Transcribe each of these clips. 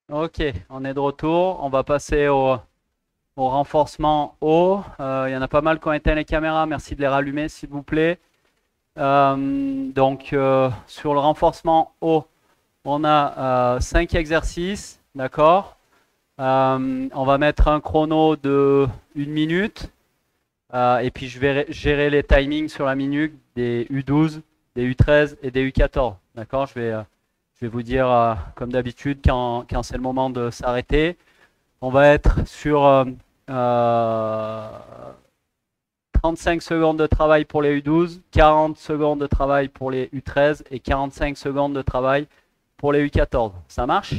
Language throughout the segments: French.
Ok, on est de retour. On va passer au renforcement haut. Il y en a pas mal qui ont éteint les caméras. Merci de les rallumer, s'il vous plaît. Sur le renforcement haut, on a 5 exercices. D'accord. On va mettre un chrono de 1 minute. Et puis, je vais gérer les timings sur la minute des U12, des U13 et des U14. D'accord. Je vais vous dire, comme d'habitude, quand c'est le moment de s'arrêter. On va être sur 35 secondes de travail pour les U12, 40 secondes de travail pour les U13 et 45 secondes de travail pour les U14. Ça marche?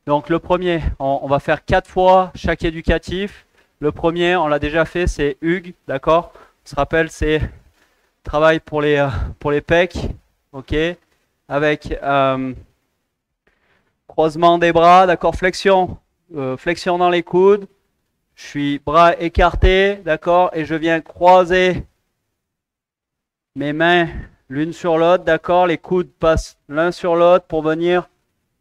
Donc le premier, on va faire 4 fois chaque éducatif. Le premier, on l'a déjà fait, c'est Hugues, d'accord? On se rappelle, c'est travail pour les pecs, ok? Avec croisement des bras, d'accord? Flexion, flexion dans les coudes. Je suis bras écartés, d'accord? Et je viens croiser mes mains l'une sur l'autre, d'accord? Les coudes passent l'un sur l'autre pour venir,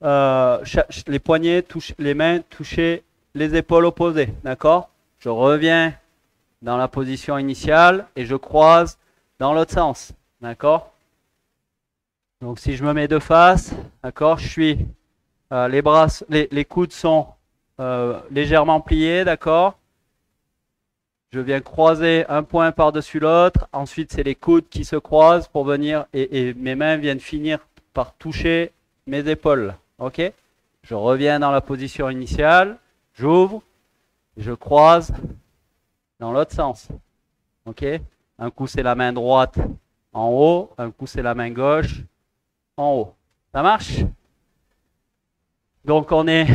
les poignets, les mains toucher les épaules opposées, d'accord? Je reviens dans la position initiale et je croise dans l'autre sens, d'accord? Donc si je me mets de face, d'accord? Je suis, les coudes sont légèrement pliés, d'accord? Je viens croiser un point par-dessus l'autre. Ensuite, c'est les coudes qui se croisent pour venir et mes mains viennent finir par toucher mes épaules. Ok? Je reviens dans la position initiale. J'ouvre. Je croise dans l'autre sens. Ok? Un coup, c'est la main droite en haut. Un coup, c'est la main gauche en haut. Ça marche? Donc, on est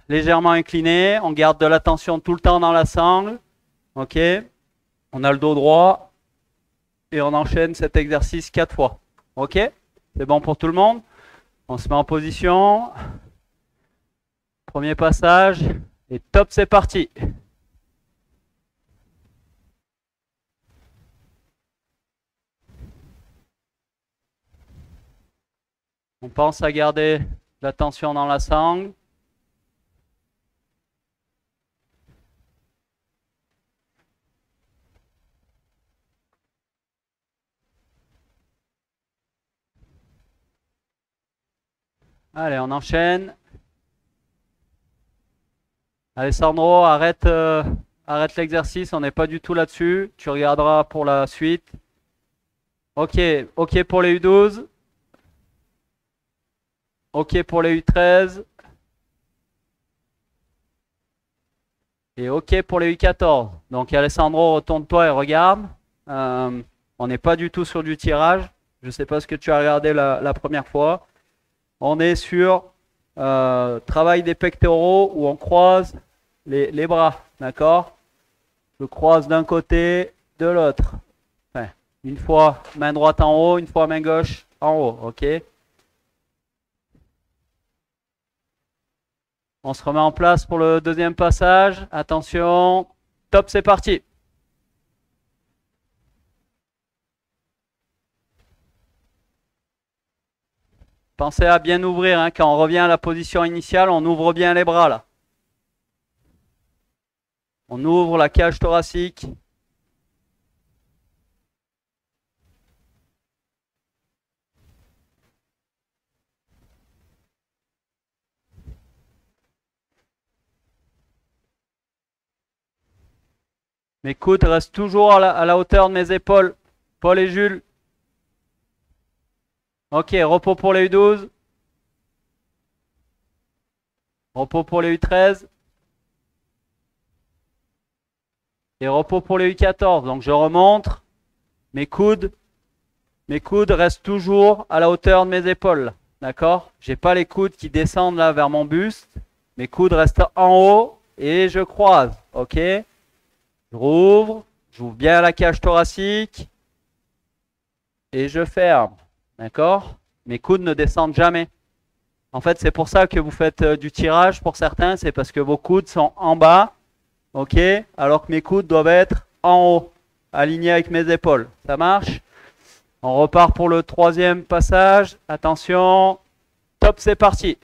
légèrement incliné. On garde de la tension tout le temps dans la sangle. Ok, on a le dos droit et on enchaîne cet exercice 4 fois. Ok, c'est bon pour tout le monde? On se met en position. Premier passage et top, c'est parti. On pense à garder la tension dans la sangle. Allez, on enchaîne. Alessandro, arrête l'exercice, on n'est pas du tout là-dessus. Tu regarderas pour la suite. Ok, ok pour les U12. Ok pour les U13. Et ok pour les U14. Donc Alessandro, retourne-toi et regarde. On n'est pas du tout sur du tirage. Je ne sais pas ce que tu as regardé la première fois. On est sur travail des pectoraux où on croise les bras. D'accord? Je croise d'un côté, de l'autre. Enfin, une fois main droite en haut, une fois main gauche en haut. Ok? On se remet en place pour le deuxième passage. Attention. Top, c'est parti. Pensez à bien ouvrir, hein. Quand on revient à la position initiale, on ouvre bien les bras là. On ouvre la cage thoracique. Mes coudes restent toujours à la hauteur de mes épaules. Paul et Jules. Ok, repos pour les U12. Repos pour les U13. Et repos pour les U14. Donc je remonte. Mes coudes restent toujours à la hauteur de mes épaules. D'accord? J'ai pas les coudes qui descendent là vers mon buste. Mes coudes restent en haut et je croise. Ok? Je rouvre. J'ouvre bien la cage thoracique. Et je ferme. D'accord? Mes coudes ne descendent jamais. En fait, c'est pour ça que vous faites du tirage pour certains. C'est parce que vos coudes sont en bas. Ok? Alors que mes coudes doivent être en haut. Alignés avec mes épaules. Ça marche? On repart pour le troisième passage. Attention. Top, c'est parti.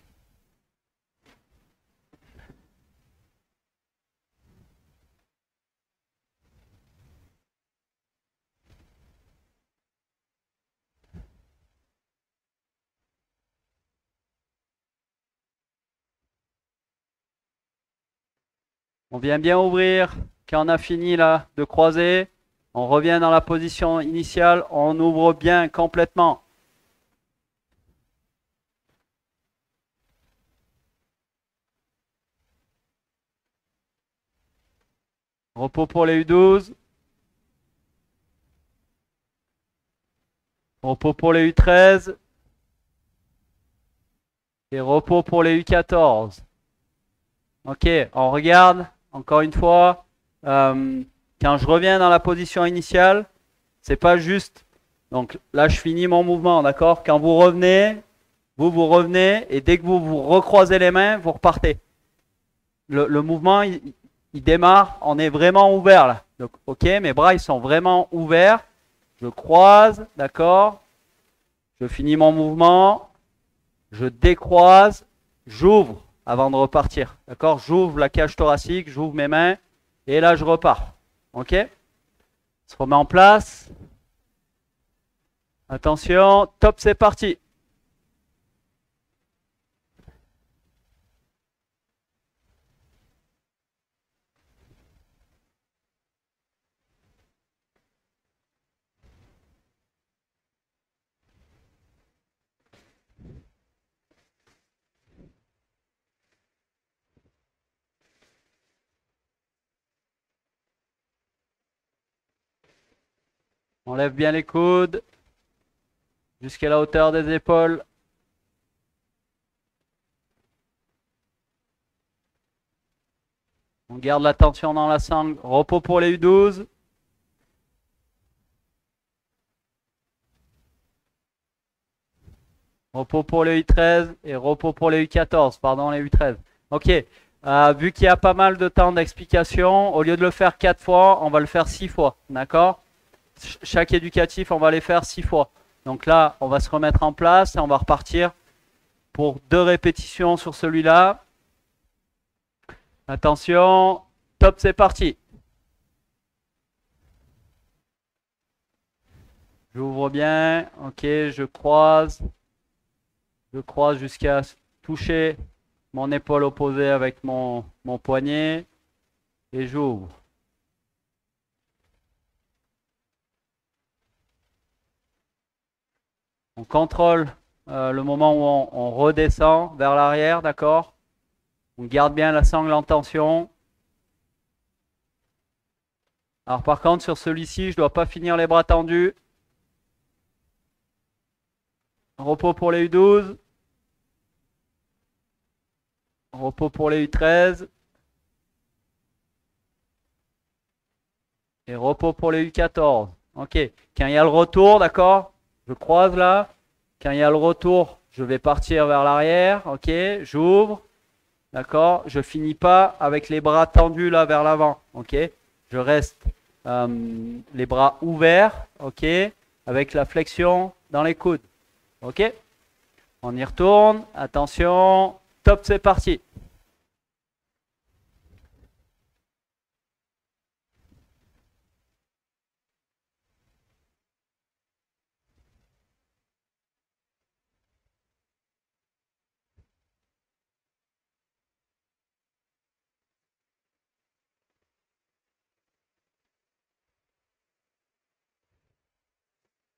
On vient bien ouvrir. Quand on a fini là de croiser, on revient dans la position initiale. On ouvre bien complètement. Repos pour les U12. Repos pour les U13. Et repos pour les U14. Ok, on regarde encore une fois. Quand je reviens dans la position initiale, c'est pas juste. Donc là, je finis mon mouvement, d'accord? Quand vous revenez, vous revenez et dès que vous recroisez les mains, vous repartez. Le mouvement, il démarre, on est vraiment ouvert là. Donc, ok, mes bras, ils sont vraiment ouverts. Je croise, d'accord? Je finis mon mouvement. Je décroise. J'ouvre avant de repartir. D'accord? J'ouvre la cage thoracique, j'ouvre mes mains. Et là, je repars. Ok? On se remet en place. Attention. Top, c'est parti. On lève bien les coudes jusqu'à la hauteur des épaules. On garde la tension dans la sangle. Repos pour les U12. Repos pour les U13 et repos pour les U14. Pardon, les U13. Ok. Vu qu'il y a pas mal de temps d'explication, au lieu de le faire 4 fois, on va le faire 6 fois. D'accord? Chaque éducatif, on va les faire 6 fois. Donc là, on va se remettre en place et on va repartir pour 2 répétitions sur celui-là. Attention, top, c'est parti. J'ouvre bien, ok, je croise jusqu'à toucher mon épaule opposée avec mon poignet et j'ouvre. On contrôle le moment où on redescend vers l'arrière, d'accord? On garde bien la sangle en tension. Alors par contre, sur celui-ci, je ne dois pas finir les bras tendus. Repos pour les U12. Repos pour les U13. Et repos pour les U14. Ok. Quand il y a le retour, d'accord? Je croise là. Quand il y a le retour, je vais partir vers l'arrière. Ok. J'ouvre. D'accord? Je finis pas avec les bras tendus là vers l'avant. Ok? Je reste les bras ouverts. Ok? Avec la flexion dans les coudes. Ok? On y retourne. Attention. Top, c'est parti.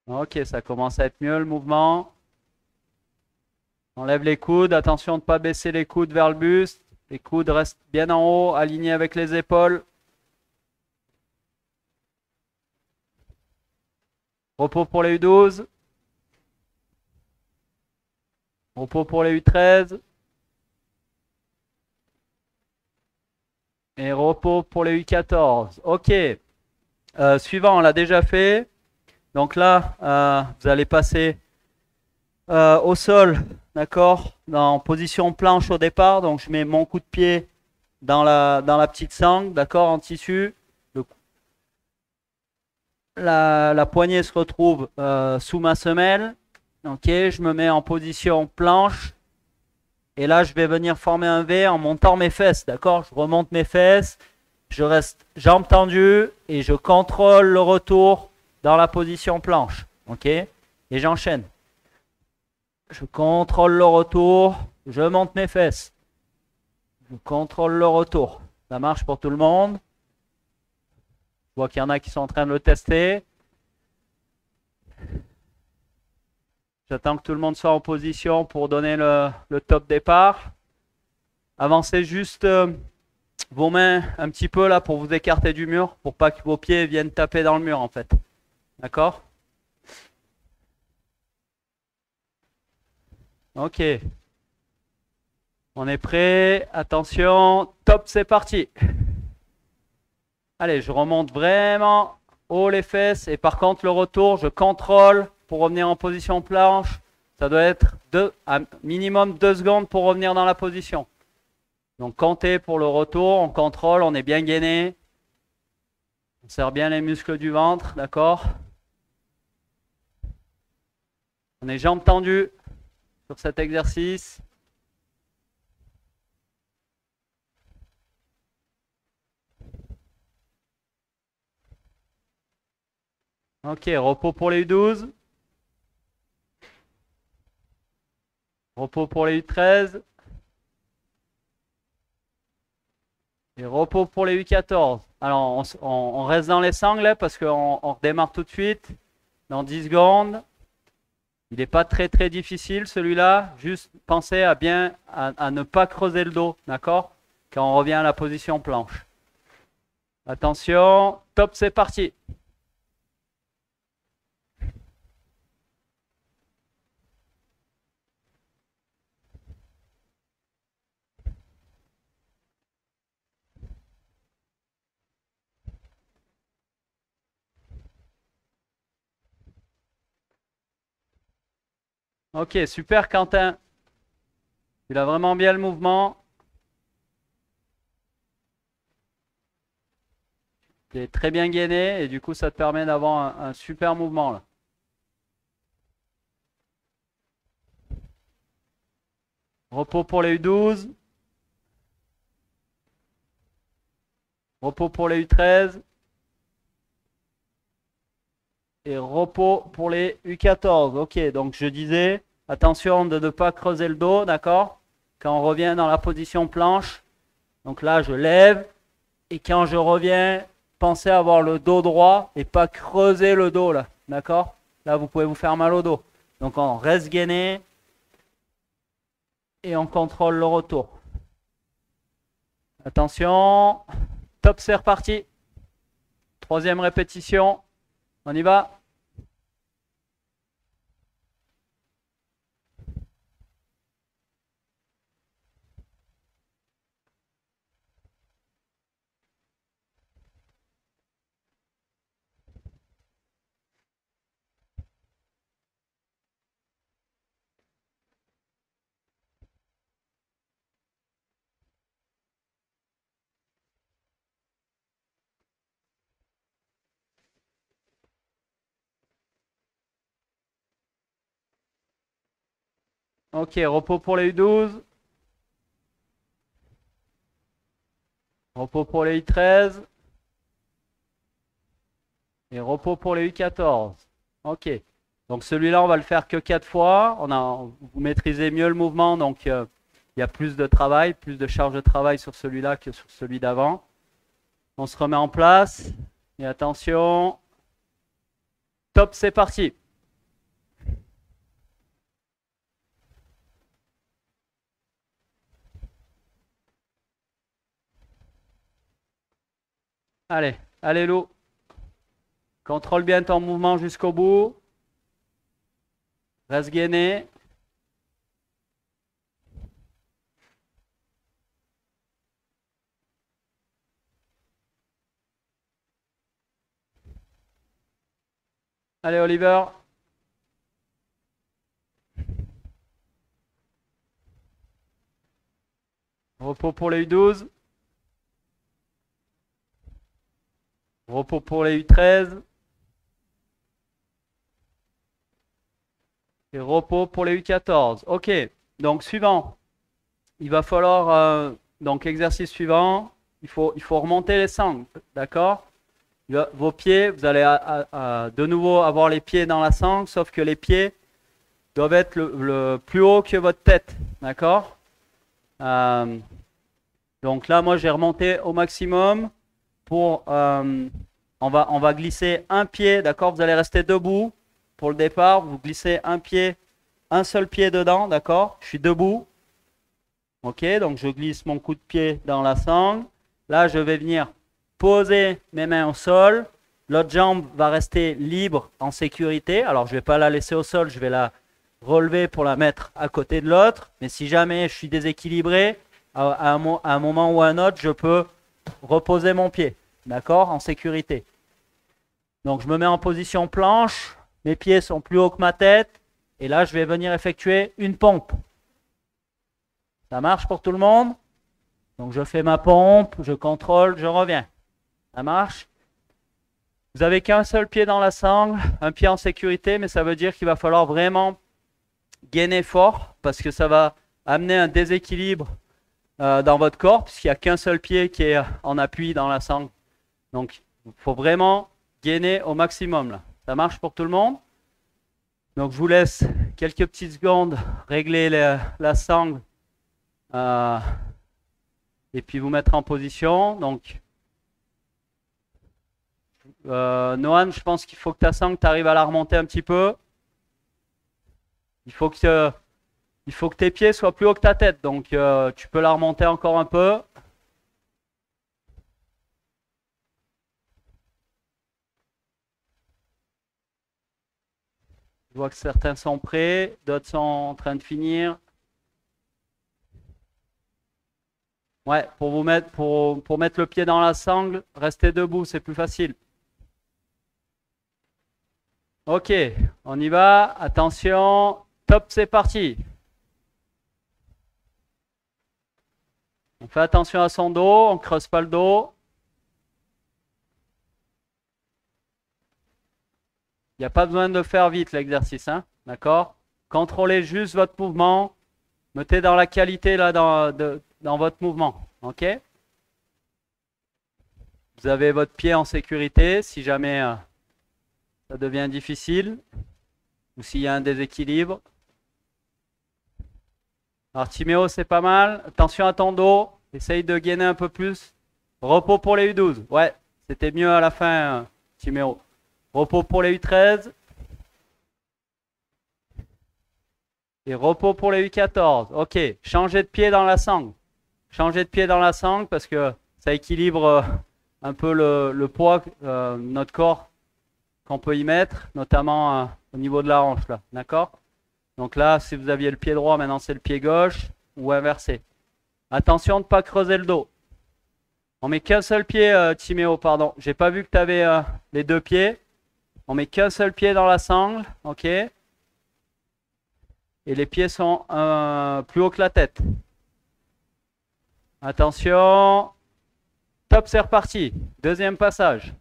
Ok, ça commence à être mieux le mouvement. On lève les coudes. Attention de ne pas baisser les coudes vers le buste. Les coudes restent bien en haut, alignés avec les épaules. Repos pour les U12. Repos pour les U13. Et repos pour les U14. Ok. Suivant, on l'a déjà fait. Donc là, vous allez passer au sol, d'accord, en position planche au départ. Donc je mets mon coup de pied dans la petite sangle, d'accord, en tissu. La poignée se retrouve sous ma semelle. Ok, je me mets en position planche. Et là, je vais venir former un V en montant mes fesses, d'accord? Je remonte mes fesses, je reste jambes tendues et je contrôle le retour dans la position planche, ok? Et j'enchaîne. Je contrôle le retour, je monte mes fesses. Je contrôle le retour. Ça marche pour tout le monde? Je vois qu'il y en a qui sont en train de le tester. J'attends que tout le monde soit en position pour donner le top départ. Avancez juste vos mains un petit peu là pour vous écarter du mur, pour pas que vos pieds viennent taper dans le mur en fait. D'accord? Ok. On est prêt. Attention. Top, c'est parti. Allez, je remonte vraiment haut les fesses. Et par contre, le retour, je contrôle pour revenir en position planche. Ça doit être minimum 2 secondes pour revenir dans la position. Donc, comptez pour le retour. On contrôle, on est bien gainé. On serre bien les muscles du ventre, d'accord? On est jambes tendues sur cet exercice. Ok, repos pour les U12. Repos pour les U13. Et repos pour les U14. Alors, on reste dans les sangles parce qu'on redémarre tout de suite dans 10 secondes. Il n'est pas très très difficile celui-là. Juste pensez à ne pas creuser le dos, d'accord? Quand on revient à la position planche. Attention, top, c'est parti. Ok, super Quentin. Il a vraiment bien le mouvement. Il est très bien gainé et du coup ça te permet d'avoir un super mouvement là. Repos pour les U12. Repos pour les U13. Et repos pour les U14. Ok, donc je disais, attention de ne pas creuser le dos, d'accord? Quand on revient dans la position planche, donc là je lève, et quand je reviens, pensez à avoir le dos droit et pas creuser le dos là, d'accord? Là vous pouvez vous faire mal au dos. Donc on reste gainé et on contrôle le retour. Attention, top, c'est reparti. Troisième répétition, on y va. Ok, repos pour les U12. Repos pour les U13. Et repos pour les U14. Ok. Donc celui-là, on va le faire que 4 fois. Vous maîtrisez mieux le mouvement, donc il y a plus de travail, plus de charge de travail sur celui-là que sur celui d'avant. On se remet en place. Et attention. Top, c'est parti. Allez, allez Lou. Contrôle bien ton mouvement jusqu'au bout. Reste gainé. Allez Oliver. Repos pour les U12. Repos pour les U13. Et repos pour les U14. Ok, donc suivant. Il va falloir, donc exercice suivant, il faut remonter les sangles, d'accord? Vos pieds, vous allez de nouveau avoir les pieds dans la sangle, sauf que les pieds doivent être le plus haut que votre tête, d'accord? Donc là, moi, j'ai remonté au maximum pour... on va glisser un pied, d'accord? Vous allez rester debout pour le départ. Vous glissez un pied, un seul pied dedans, d'accord? Je suis debout. Ok, donc je glisse mon coup de pied dans la sangle. Là, je vais venir poser mes mains au sol. L'autre jambe va rester libre en sécurité. Alors, je ne vais pas la laisser au sol, je vais la relever pour la mettre à côté de l'autre. Mais si jamais je suis déséquilibré, à un moment ou à un autre, je peux reposer mon pied, d'accord, en sécurité. Donc, je me mets en position planche. Mes pieds sont plus hauts que ma tête. Et là, je vais venir effectuer une pompe. Ça marche pour tout le monde? Donc, je fais ma pompe, je contrôle, je reviens. Ça marche? Vous n'avez qu'un seul pied dans la sangle, un pied en sécurité, mais ça veut dire qu'il va falloir vraiment gainer fort parce que ça va amener un déséquilibre dans votre corps puisqu'il n'y a qu'un seul pied qui est en appui dans la sangle. Donc, il faut vraiment gainer au maximum. Là. Ça marche pour tout le monde? Donc, je vous laisse quelques petites secondes régler la sangle et puis vous mettre en position. Donc, Noan, je pense qu'il faut que ta sangle, tu arrives à la remonter un petit peu. Il faut que tes pieds soient plus haut que ta tête. Donc, tu peux la remonter encore un peu. Je vois que certains sont prêts, d'autres sont en train de finir. Ouais, pour mettre le pied dans la sangle, restez debout, c'est plus facile. Ok, on y va. Attention, top, c'est parti. On fait attention à son dos, on ne creuse pas le dos. Il n'y a pas besoin de faire vite l'exercice, hein, d'accord? Contrôlez juste votre mouvement. Mettez dans la qualité là dans votre mouvement, ok? Vous avez votre pied en sécurité si jamais ça devient difficile ou s'il y a un déséquilibre. Alors Timéo, c'est pas mal. Attention à ton dos. Essaye de gainer un peu plus. Repos pour les U12. Ouais, c'était mieux à la fin, Timéo. Repos pour les U13. Et repos pour les U14. Ok, changez de pied dans la sangle. Changez de pied dans la sangle parce que ça équilibre un peu le poids de notre corps qu'on peut y mettre, notamment au niveau de la hanche. Là, d'accord? Donc là, si vous aviez le pied droit, maintenant c'est le pied gauche ou inversé. Attention de ne pas creuser le dos. On met qu'un seul pied, Timéo, pardon. J'ai pas vu que tu avais les deux pieds. On met qu'un seul pied dans la sangle, ok? Et les pieds sont plus haut que la tête. Attention. Top, c'est reparti. Deuxième passage.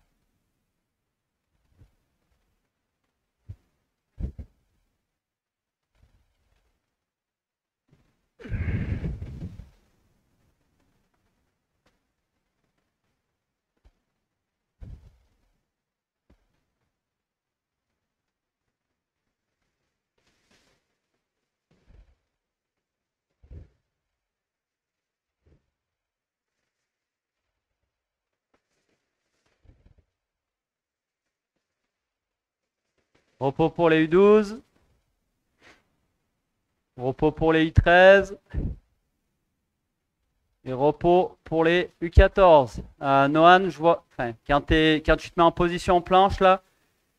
Repos pour les U12. Repos pour les U13. Et repos pour les U14. Noan, je vois, enfin, quand tu te mets en position planche, là,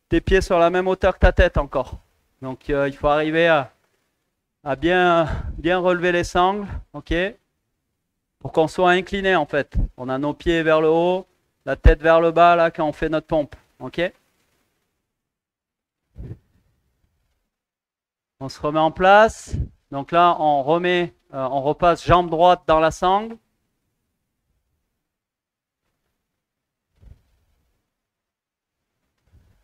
tes pieds sont à la même hauteur que ta tête encore. Donc, il faut arriver à bien relever les sangles, ok? Pour qu'on soit incliné, en fait. On a nos pieds vers le haut, la tête vers le bas, là, quand on fait notre pompe, ok? On se remet en place. Donc là, on repasse jambe droite dans la sangle.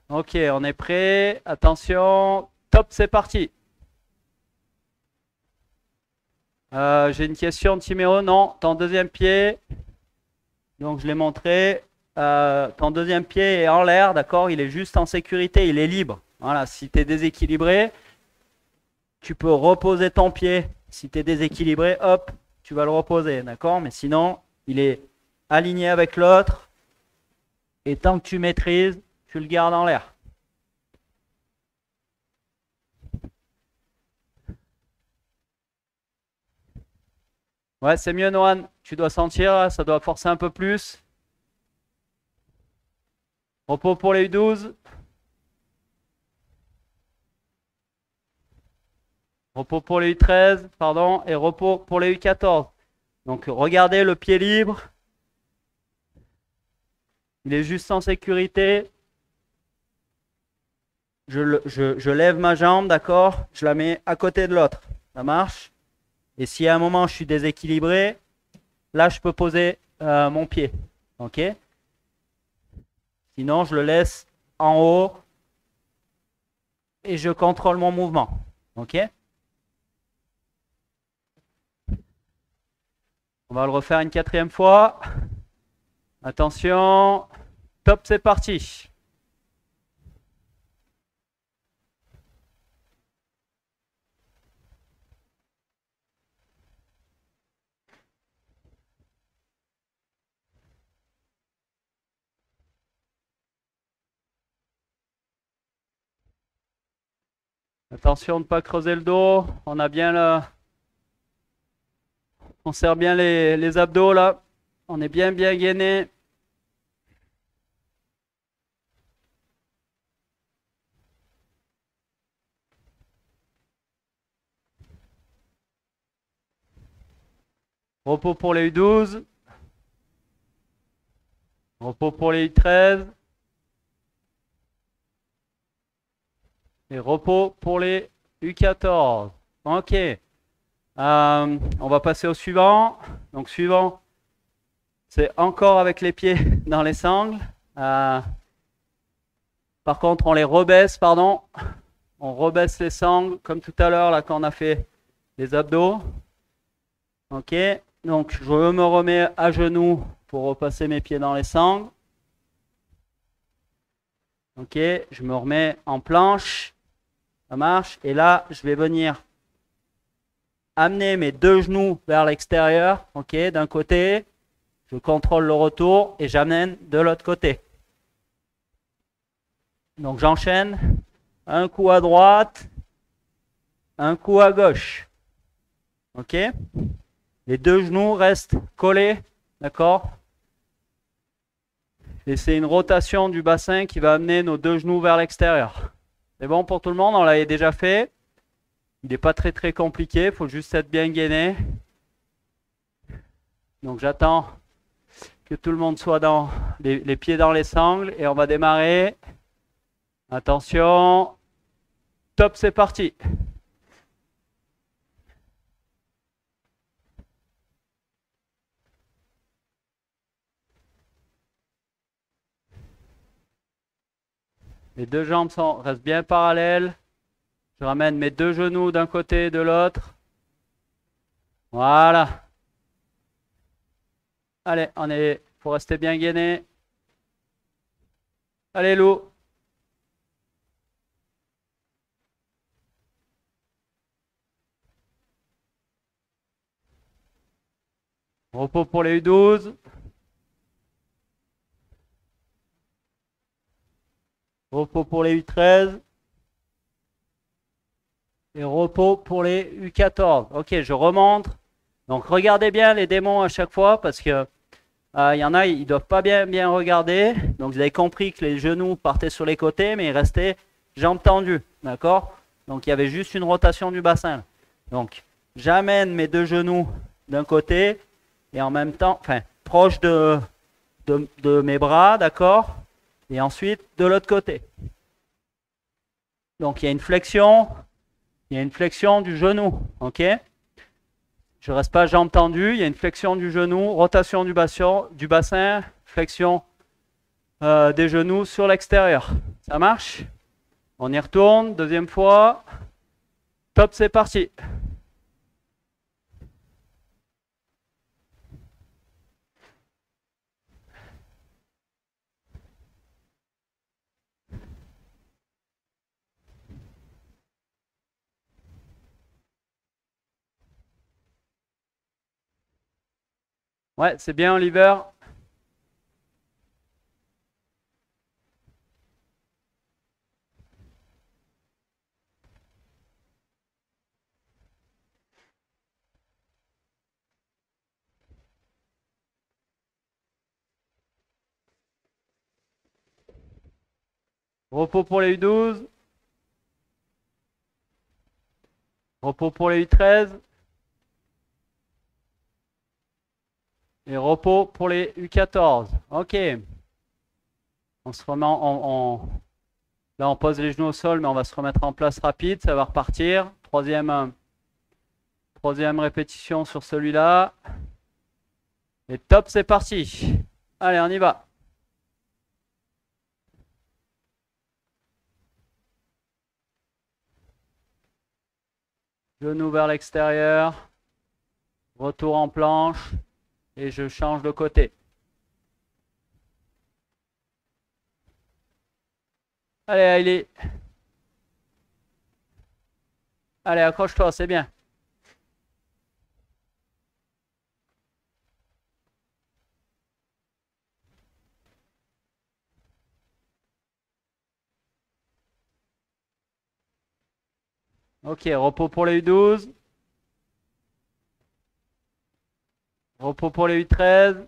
Ok, on est prêt. Attention. Top, c'est parti. J'ai une question de Timéo. Non, ton deuxième pied. Donc je l'ai montré. Ton deuxième pied est en l'air, d'accord? Il est juste en sécurité, il est libre. Voilà, si tu es déséquilibré, tu peux reposer ton pied. Si tu es déséquilibré, hop, tu vas le reposer, d'accord? Mais sinon, il est aligné avec l'autre. Et tant que tu maîtrises, tu le gardes en l'air. Ouais, c'est mieux, Noan. Tu dois sentir, ça doit forcer un peu plus. Repos pour les U12. Repos pour les U13, pardon, et repos pour les U14. Donc regardez le pied libre. Il est juste en sécurité. Je lève ma jambe, d'accord? Je la mets à côté de l'autre. Ça marche? Et si à un moment je suis déséquilibré, là je peux poser mon pied. Ok? Sinon je le laisse en haut et je contrôle mon mouvement. Ok? On va le refaire une quatrième fois. Attention. Top, c'est parti. Attention de ne pas creuser le dos. On a bien on serre bien les abdos là. On est bien gainé. Repos pour les U12. Repos pour les U13. Et repos pour les U14. Ok. On va passer au suivant. Donc suivant, c'est encore avec les pieds dans les sangles. Par contre, on les rebaisse, pardon. On rebaisse les sangles comme tout à l'heure là quand on a fait les abdos. Ok. Donc je me remets à genoux pour repasser mes pieds dans les sangles. Ok. Je me remets en planche. Ça marche. Et là, je vais venir amener mes deux genoux vers l'extérieur. Ok. D'un côté, je contrôle le retour et j'amène de l'autre côté. Donc j'enchaîne. Un coup à droite, un coup à gauche. Ok? Les deux genoux restent collés. D'accord? Et c'est une rotation du bassin qui va amener nos deux genoux vers l'extérieur. C'est bon pour tout le monde? On l'avait déjà fait. Il n'est pas très compliqué. Il faut juste être bien gainé. Donc j'attends que tout le monde soit dans les pieds dans les sangles. Et on va démarrer. Attention. Top, c'est parti. Les deux jambes restent bien parallèles. Je ramène mes deux genoux d'un côté et de l'autre. Voilà. Allez, faut rester bien gainé. Allez, Lou. Repos pour les U12. Repos pour les U13. Et repos pour les U14. Ok, je remonte. Donc regardez bien les démons à chaque fois parce que il y en a, ils ne doivent pas bien regarder. Donc vous avez compris que les genoux partaient sur les côtés, mais ils restaient jambes tendues. D'accord? Donc il y avait juste une rotation du bassin. Donc j'amène mes deux genoux d'un côté et en même temps, enfin, proche de mes bras, d'accord? Et ensuite de l'autre côté. Donc il y a une flexion du genou, ok? Je ne reste pas jambes tendues, il y a une flexion du genou, rotation du bassin, flexion des genoux sur l'extérieur. Ça marche? On y retourne, deuxième fois. Top, c'est parti. Ouais, c'est bien, Oliver. Repos pour les U12. Repos pour les U13. Et repos pour les U14. Ok. On se remet Là, on pose les genoux au sol, mais on va se remettre en place rapide. Ça va repartir. Troisième répétition sur celui-là. Et top, c'est parti. Allez, on y va. Genou vers l'extérieur. Retour en planche. Et je change de côté. Allez, Hailey. Allez, accroche-toi, c'est bien. Ok, repos pour les U12. Repos pour les U13.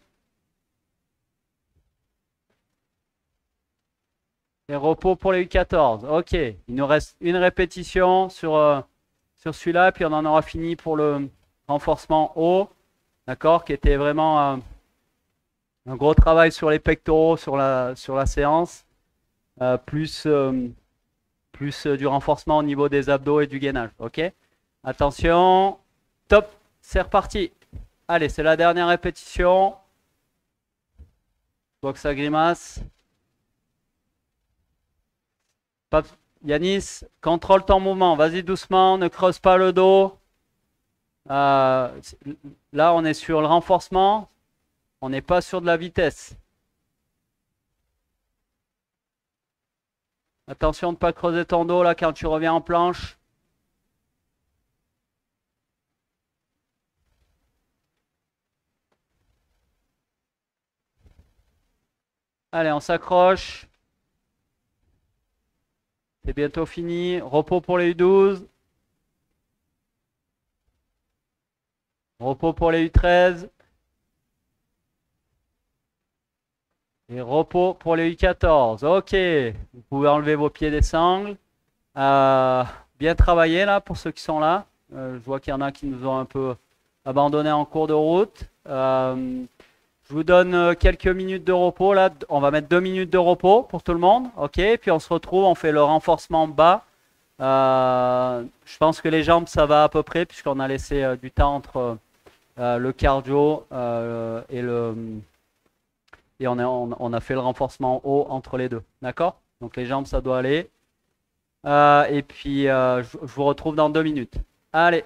Et repos pour les U14. Ok, il nous reste une répétition sur celui-là, puis on en aura fini pour le renforcement haut, d'accord, qui était vraiment un gros travail sur les pectoraux sur la séance, plus du renforcement au niveau des abdos et du gainage. Ok, attention, top, c'est reparti. Allez, c'est la dernière répétition. Je vois que ça grimace. Yanis, contrôle ton mouvement. Vas-y doucement, ne creuse pas le dos. Là, on est sur le renforcement. On n'est pas sur de la vitesse. Attention de ne pas creuser ton dos là quand tu reviens en planche. Allez, on s'accroche. C'est bientôt fini. Repos pour les U12. Repos pour les U13. Et repos pour les U14. Ok. Vous pouvez enlever vos pieds des sangles. Bien travaillé là pour ceux qui sont là. Je vois qu'il y en a qui nous ont un peu abandonné en cours de route. Je vous donne quelques minutes de repos là. On va mettre 2 minutes de repos pour tout le monde. Ok. Puis on se retrouve, on fait le renforcement bas. Je pense que les jambes ça va à peu près puisqu'on a laissé du temps entre le cardio et on a fait le renforcement haut entre les deux. D'accord? Donc les jambes ça doit aller. Et puis je vous retrouve dans 2 minutes. Allez.